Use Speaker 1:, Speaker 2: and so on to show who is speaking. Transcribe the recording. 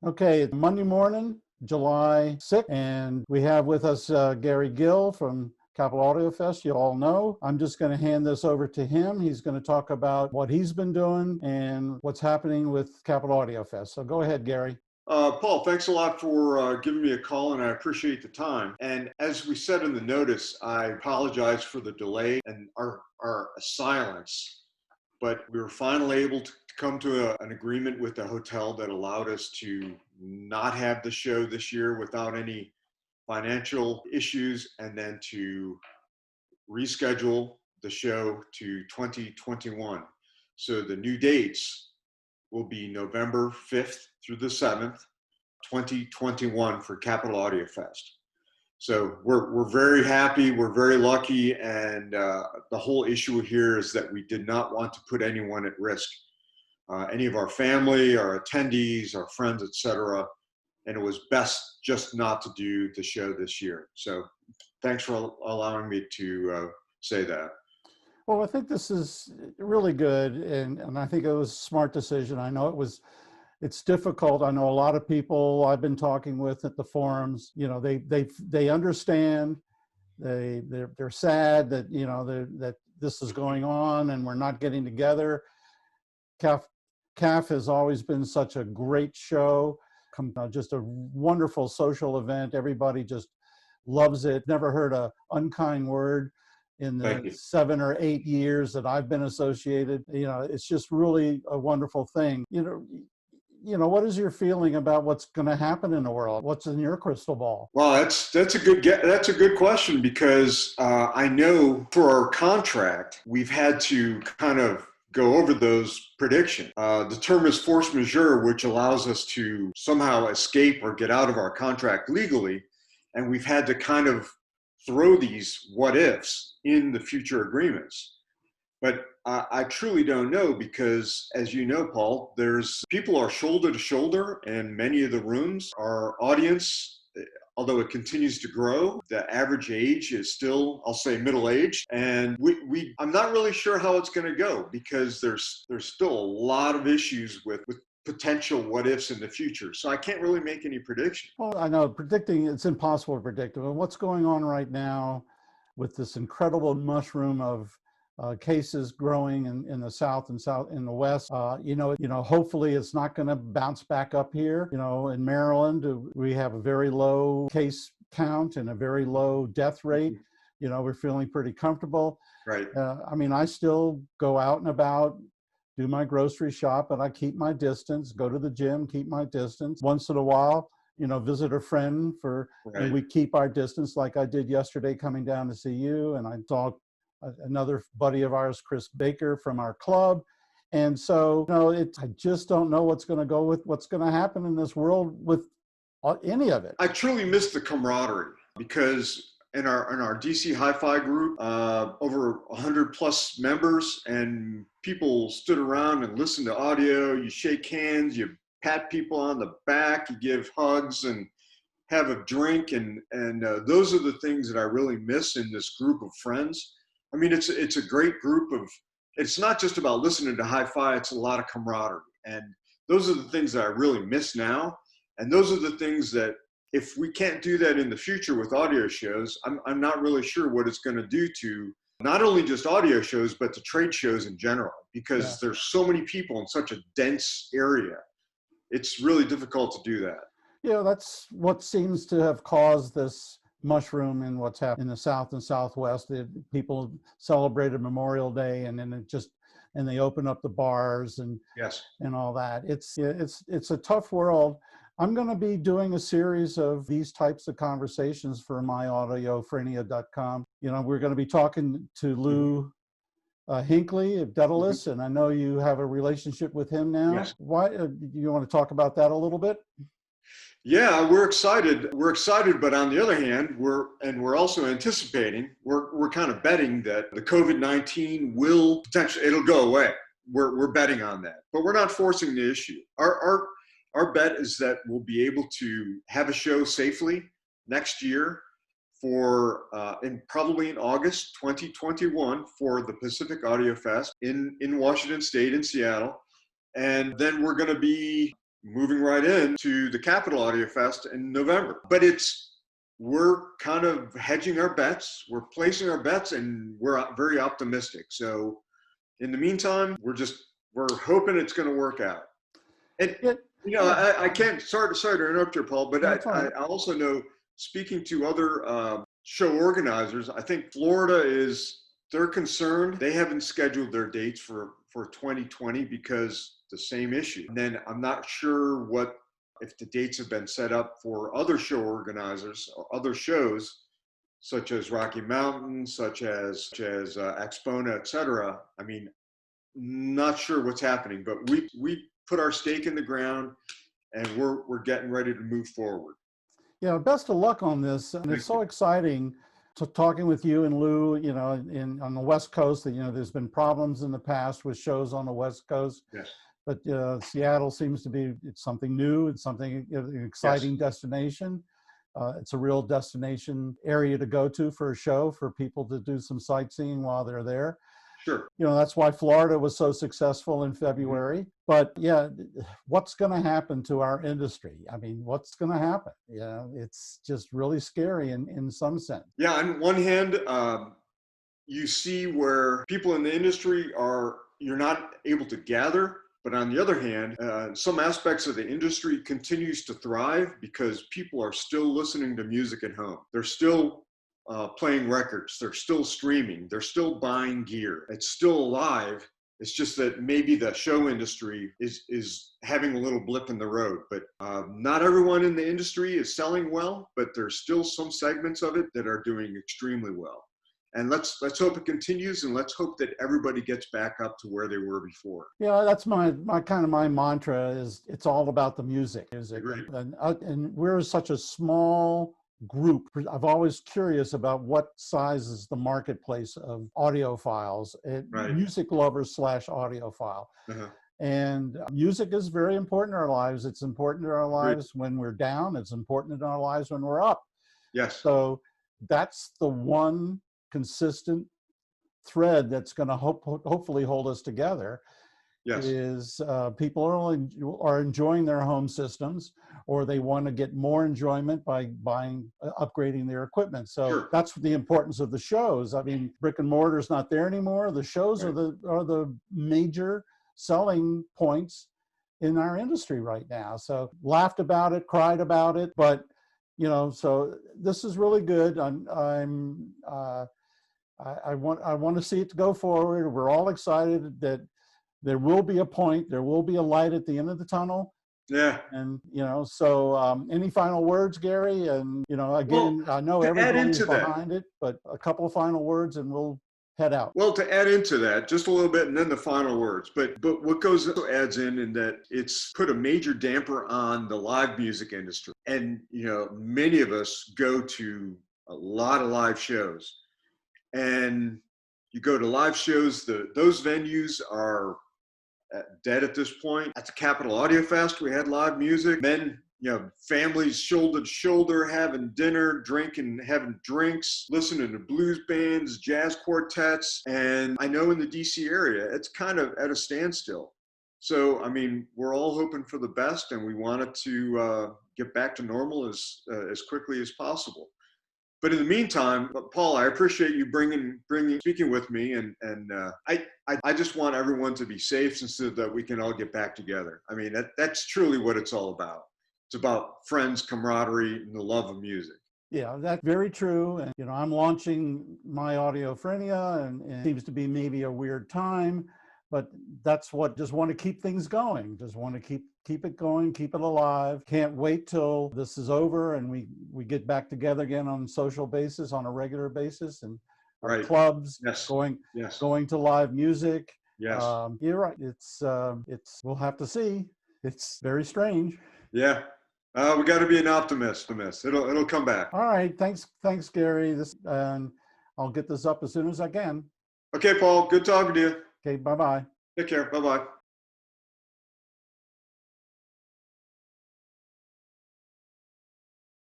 Speaker 1: Okay, it's Monday morning, July 6th, and we have with us Gary Gill from Capital Audiofest. You all know. I'm just going to hand this over to him. He's going to talk about what he's been doing and what's happening with Capital Audiofest. So go ahead, Gary.
Speaker 2: Paul, thanks a lot for giving me a call, and I appreciate the time. And as we said in the notice, I apologize for the delay and our silence, but we were finally able to come to an agreement with the hotel that allowed us to not have the show this year without any financial issues, and then to reschedule the show to 2021. So the new dates will be November 5th through the 7th, 2021 for Capital Audiofest. So we're very happy, we're very lucky, and the whole issue here is that we did not want to put anyone at risk, any of our family, our attendees, our friends, etc. And it was best just not to do the show this year. So thanks for allowing me to say that.
Speaker 1: Well, I think this is really good, and I think it was a smart decision. I know it's difficult. I know a lot of people I've been talking with at the forums, they understand, they're sad that, that this is going on and we're not getting together. CAF has always been such a great show, just a wonderful social event. Everybody just loves it. Never heard an unkind word in the 7 or 8 years that I've been associated. It's just really a wonderful thing. What is your feeling about what's going to happen in the world? What's in your crystal ball?
Speaker 2: Well, that's a good question, because I know for our contract we've had to kind of go over those predictions. The term is force majeure, which allows us to somehow escape or get out of our contract legally, and we've had to kind of throw these what ifs in the future agreements. But I truly don't know, because, as you know, Paul, people are shoulder to shoulder in many of the rooms. Our audience, although it continues to grow, the average age is still, I'll say, middle-aged. And I'm not really sure how it's going to go, because there's still a lot of issues with potential what ifs in the future. So I can't really make any predictions.
Speaker 1: Well, I know it's impossible to predict. But what's going on right now with this incredible mushroom of cases growing in the south and in the west, hopefully it's not going to bounce back up here. In Maryland, we have a very low case count and a very low death rate. We're feeling pretty comfortable.
Speaker 2: Right.
Speaker 1: I still go out and about, do my grocery shop, but I keep my distance, go to the gym, keep my distance. Once in a while, visit a friend and we keep our distance, like I did yesterday coming down to see you. And I saw another buddy of ours, Chris Baker, from our club. And so, I just don't know what's going to happen in this world with any of it.
Speaker 2: I truly miss the camaraderie, because in our DC Hi-Fi group, over 100 plus members, and people stood around and listened to audio. You shake hands, you pat people on the back, you give hugs and have a drink. And those are the things that I really miss in this group of friends. It's a great group it's not just about listening to hi-fi, it's a lot of camaraderie. And those are the things that I really miss now. And those are the things that, if we can't do that in the future with audio shows, I'm not really sure what it's going to do to not only just audio shows, but to trade shows in general, because there's so many people in such a dense area. It's really difficult to do that.
Speaker 1: That's what seems to have caused this mushroom in what's happened in the South and Southwest. People celebrated Memorial Day, and then they open up the bars and all that. It's a tough world. I'm going to be doing a series of these types of conversations for myaudiophrenia.com. We're going to be talking to Lou Hinckley of Daedalus, and I know you have a relationship with him now.
Speaker 2: Yes.
Speaker 1: Why you want to talk about that a little bit?
Speaker 2: Yeah, we're excited. We're excited, but on the other hand, we're also anticipating. We're kind of betting that the COVID-19 will potentially, it'll go away. We're betting on that, but we're not forcing the issue. Our bet is that we'll be able to have a show safely next year probably in August 2021 for the Pacific Audiofest in Washington State, in Seattle. And then we're going to be moving right into the Capital Audiofest in November. But we're kind of hedging our bets, we're placing our bets, and we're very optimistic. So in the meantime, we're hoping it's going to work out. And I can't. Sorry to interrupt you, Paul, but I also know, speaking to other show organizers, I think Florida they're concerned. They haven't scheduled their dates for 2020 because the same issue. And then I'm not sure if the dates have been set up for other show organizers or other shows, such as Rocky Mountain, such as Expona, etc. I mean, not sure what's happening, but we put our stake in the ground, and we're getting ready to move forward.
Speaker 1: Yeah, best of luck on this, and it's so exciting to talking with you and Lou. On the West Coast, that there's been problems in the past with shows on the West Coast.
Speaker 2: Yes.
Speaker 1: But Seattle seems to be something new. It's something an exciting destination. It's a real destination area to go to for a show, for people to do some sightseeing while they're there.
Speaker 2: Sure.
Speaker 1: That's why Florida was so successful in February. Mm-hmm. But yeah, what's going to happen to our industry? I mean, what's going to happen? It's just really scary in some sense.
Speaker 2: Yeah, on one hand, you see where people in the industry you're not able to gather. But on the other hand, some aspects of the industry continues to thrive because people are still listening to music at home. They're still playing records. They're still streaming. They're still buying gear. It's still alive. It's just that maybe the show industry is having a little blip in the road. But not everyone in the industry is selling well, but there's still some segments of it that are doing extremely well. And let's hope it continues, and let's hope that everybody gets back up to where they were before.
Speaker 1: Yeah, that's my mantra is it's all about the music. And we're such a small group. I'm always curious about what size is the marketplace of audiophiles, music lovers / audiophile. Uh-huh. And music is very important in our lives. It's important in our lives when we're down. It's important in our lives when we're up.
Speaker 2: Yes.
Speaker 1: So that's the one consistent thread that's going to hopefully hold us together.
Speaker 2: Yes.
Speaker 1: Is people are enjoying their home systems, or they want to get more enjoyment by upgrading their equipment. So that's the importance of the shows. I mean, brick and mortar is not there anymore. The shows are the major selling points in our industry right now. So laughed about it, cried about it, but so this is really good. I want to see it to go forward. We're all excited that there will be a point, there will be a light at the end of the tunnel.
Speaker 2: Yeah.
Speaker 1: And, so any final words, Gary? And, again, I know everybody's behind it, but a couple of final words and we'll head out.
Speaker 2: Well, to add into that, just a little bit, and then the final words. But what adds in that it's put a major damper on the live music industry. And, many of us go to a lot of live shows. And you go to live shows, those venues are dead at this point. At the Capital Audiofest, we had live music. Then, families shoulder to shoulder, having dinner, drinking, having drinks, listening to blues bands, jazz quartets. And I know in the DC area, it's kind of at a standstill. So, I mean, we're all hoping for the best, and we want it to get back to normal as quickly as possible. But in the meantime, Paul, I appreciate you speaking with me, and I just want everyone to be safe so that we can all get back together. I mean, that's truly what it's all about. It's about friends, camaraderie, and the love of music.
Speaker 1: Yeah, that's very true. And, I'm launching my Audiophrenia, and it seems to be maybe a weird time, but that's just want to keep things going. Just want to keep it going, keep it alive. Can't wait till this is over and we get back together again on a social basis, on a regular basis, and our clubs, going to live music.
Speaker 2: Yes.
Speaker 1: You're right. It's we'll have to see. It's very strange.
Speaker 2: Yeah. We got to be an optimist. It'll come back.
Speaker 1: All right. Thanks, Gary. And I'll get this up as soon as I can.
Speaker 2: Okay, Paul. Good talking to you.
Speaker 1: Okay. Bye-bye.
Speaker 2: Take care. Bye-bye.